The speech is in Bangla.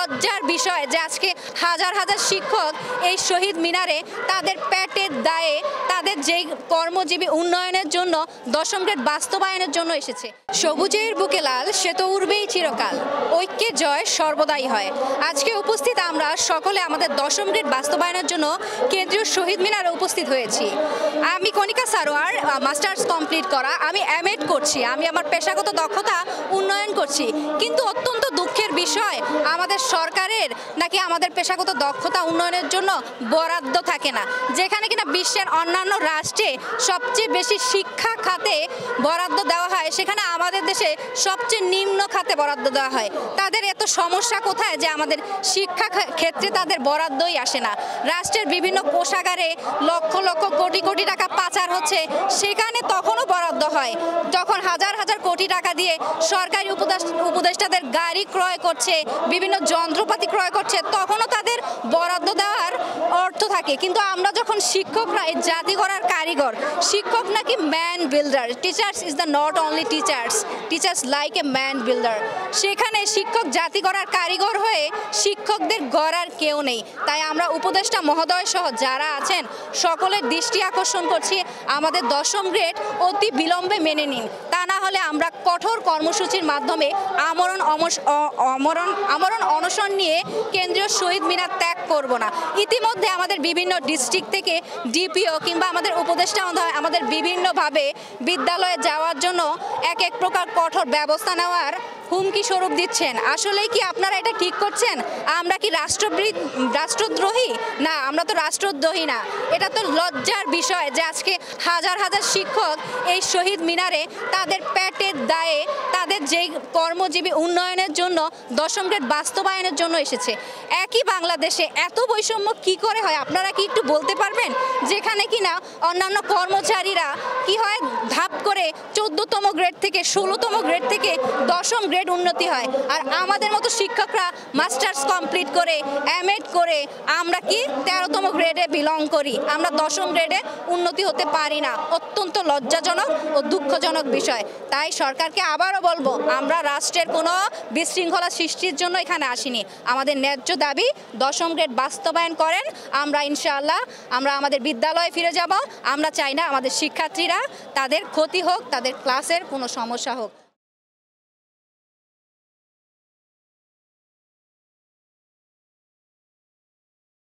লজ্জার বিষয় যে আজকে হাজার হাজার শিক্ষক এই শহীদ মিনারে তাদের পেটের দায়ে তাদের যেই কর্মজীবী উন্নয়নের জন্য দশম গ্রেড বাস্তবায়নের জন্য এসেছে। সবুজের বুকে লাল সে তো উড়বেই চিরকাল, ঐক্যের জয় সর্বদাই হয়। আজকে উপস্থিত আমরা সকলে আমাদের দশম গ্রেড বাস্তবায়নের জন্য কেন্দ্রীয় শহীদ মিনারে উপস্থিত হয়েছি। আমি কণিকা সারোয়ার, মাস্টার্স কমপ্লিট করা, আমি এমএড করছি, আমি আমার পেশাগত দক্ষতা উন্নয়ন করছি। কিন্তু অত্যন্ত দুঃখের বিষয় আমাদের সরকারের নাকি আমাদের পেশাগত দক্ষতা উন্নয়নের জন্য বরাদ্দ থাকে না। যেখানে কিনা বিশ্বের অন্যান্য রাষ্ট্রে সবচেয়ে বেশি শিক্ষা খাতে বরাদ্দ দেওয়া হয়, সেখানে আমাদের দেশে সবচেয়ে নিম্ন খাতে বরাদ্দ দেওয়া হয়। তাদের এত সমস্যা কোথায় যে আমাদের শিক্ষা ক্ষেত্রে তাদের বরাদ্দই আসে না। রাষ্ট্রের বিভিন্ন কোষাগারে লক্ষ লক্ষ কোটি কোটি টাকা পাচার হচ্ছে, সেখানে তখনও বরাদ্দ হয়। যখন হাজার হাজার কোটি টাকা দিয়ে সরকারি উপদেষ্টাদের গাড়ি ক্রয় করছে, বিভিন্ন যন্ত্রপাতি ক্রয় করছে, তখনও তাদের বরাদ্দ দেওয়ার অর্থ থাকে। কিন্তু আমরা যখন শিক্ষকরা এই জাতি গড়ার কারিগর, শিক্ষক নাকি man builder, teachers is the not only teachers like a man builder, সেখানে শিক্ষক জাতি গড়ার কারিগর হয়ে শিক্ষকদের গড়ার কেউ নেই। তাই আমরা উপদেষ্টা মহোদয় সহ যারা আছেন সকলের দৃষ্টি আকর্ষণ করছি, আমাদের দশম গ্রেড অতি বিলম্বে মেনে নিন। তা না হলে আমরা কঠোর কর্মসূচির মাধ্যমে আমরণ অনশন নিয়ে কেন্দ্রীয় শহীদ মিনার ত্যাগ করব না। ইতিমধ্যে আমাদের বিভিন্ন ডিস্ট্রিক্ট থেকে ডিপিও কিংবা আমাদের উপদেষ্টা মহোদয় আমাদের বিভিন্নভাবে বিদ্যালয়ে যাওয়ার জন্য এক প্রকার কঠোর ব্যবস্থা নেওয়ার হুমকি স্বরূপ দিচ্ছেন। আসলেই কি আপনারা এটা ঠিক করছেন? আমরা কি রাষ্ট্রদ্রোহী? না, আমরা তো রাষ্ট্রদ্রোহী না। এটা তো লজ্জার বিষয় যে আজকে হাজার হাজার শিক্ষক এই শহীদ মিনারে তাদের পেটের দায়ে তাদের যেই কর্মজীবী উন্নয়নের জন্য দশম গ্রেড বাস্তবায়নের জন্য এসেছে। একই বাংলাদেশে এত বৈষম্য কি করে হয় আপনারা কি একটু বলতে পারবেন? যেখানে কিনা অন্যান্য কর্মচারীরা কি হয়, ধাপ করে 14তম গ্রেড থেকে 16তম গ্রেড থেকে দশম গ্রেড উন্নতি হয়, আর আমাদের মতো শিক্ষকরা মাস্টার্স কমপ্লিট করে এমএড করে আমরা কি 13তম গ্রেডে বিলং করি, আমরা দশম গ্রেডে উন্নতি হতে পারি না। অত্যন্ত লজ্জাজনক ও দুঃখজনক বিষয়। তাই সরকারকে আবারও বলবো, আমরা রাষ্ট্রের কোনো বিশৃঙ্খলা সৃষ্টির জন্য এখানে আসিনি। আমাদের ন্যায্য দাবি দশম গ্রেড বাস্তবায়ন করেন, আমরা ইনশাআল্লাহ আমরা আমাদের বিদ্যালয়ে ফিরে যাব। আমরা চাই না আমাদের শিক্ষার্থীরা তাদের ক্ষতি হোক, তাদের ক্লাসের কোনো সমস্যা হোক।